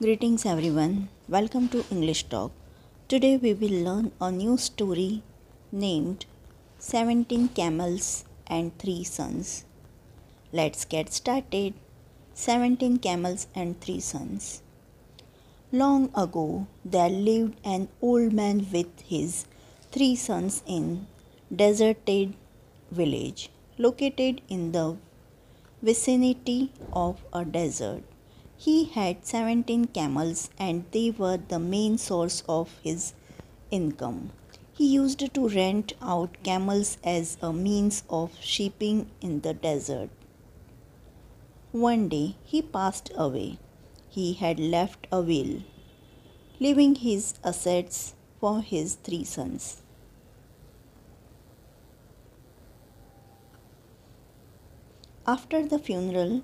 Greetings everyone. Welcome to English Talk. Today we will learn a new story named 17 Camels and 3 Sons. Let's get started. 17 Camels and 3 Sons. Long ago there lived an old man with his 3 sons in deserted village located in the vicinity of a desert. He had 17 camels and they were the main source of his income. He used to rent out camels as a means of shipping in the desert. One day he passed away. He had left a will, leaving his assets for his 3 sons. After the funeral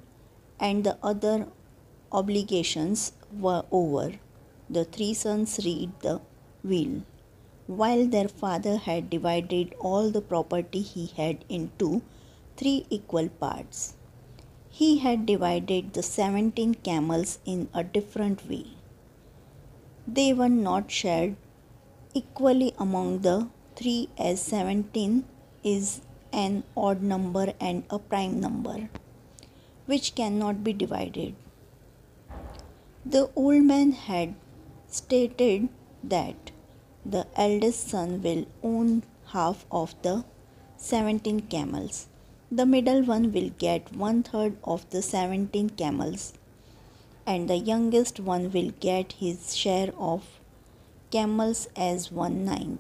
and the other obligations were over, the 3 sons read the will. While their father had divided all the property he had into 3 equal parts, he had divided the 17 camels in a different way. They were not shared equally among the 3 as 17 is an odd number and a prime number, which cannot be divided. The old man had stated that the eldest son will own half of the 17 camels. The middle one will get 1/3 of the 17 camels, and the youngest one will get his share of camels as 1/9.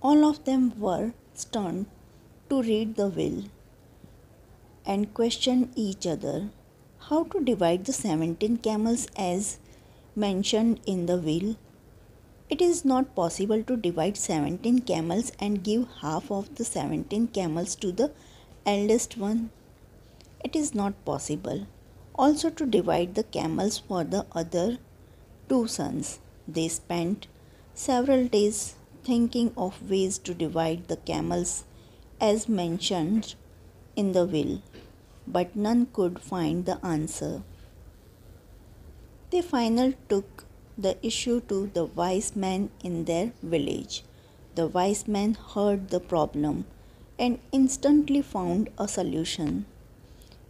All of them were stunned to read the will and question each other how to divide the 17 camels as mentioned in the will. It is not possible to divide 17 camels and give half of the 17 camels to the eldest one. It is not possible also to divide the camels for the other 2 sons. They spent several days thinking of ways to divide the camels as mentioned in the will, but none could find the answer. They finally took the issue to the wise man in their village. The wise man heard the problem and instantly found a solution.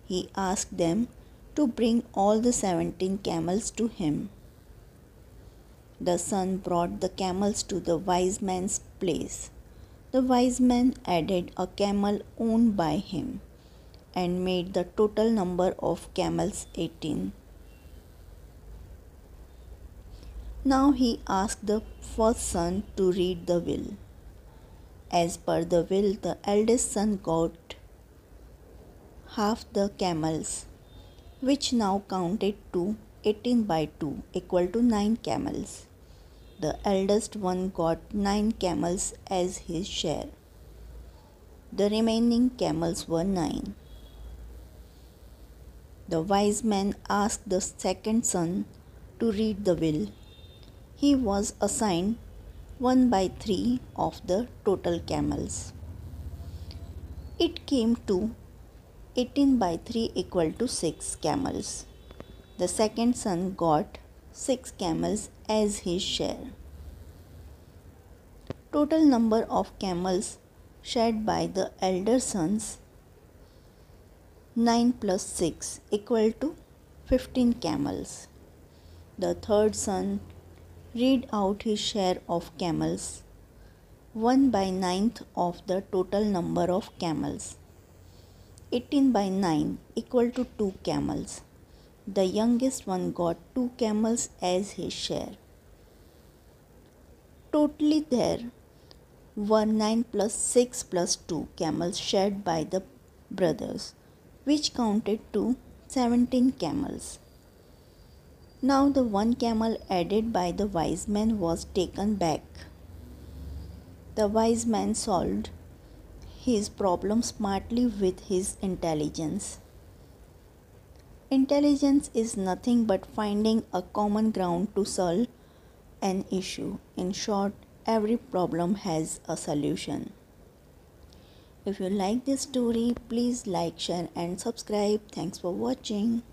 He asked them to bring all the 17 camels to him. The son brought the camels to the wise man's place. The wise man added a camel owned by him and made the total number of camels 18. Now he asked the first son to read the will. As per the will, the eldest son got half the camels, which now counted to 18 by 2 equal to 9 camels. The eldest one got 9 camels as his share. The remaining camels were 9. The wise man asked the second son to read the will. He was assigned 1 by 3 of the total camels. It came to 18 by 3 equal to 6 camels. The second son got 6 camels as his share. Total number of camels shared by the elder sons 9 plus 6 equal to 15 camels. The third son read out his share of camels 1 by 9th of the total number of camels. 18 by 9 equal to 2 camels. The youngest one got 2 camels as his share. Totally there were 9 plus 6 plus 2 camels shared by the brothers, which counted to 17 camels. Now the 1 camel added by the wise man was taken back. The wise man solved his problem smartly with his intelligence. Intelligence is nothing but finding a common ground to solve an issue. In short, every problem has a solution. If you like this story, please like, share and subscribe. Thanks for watching.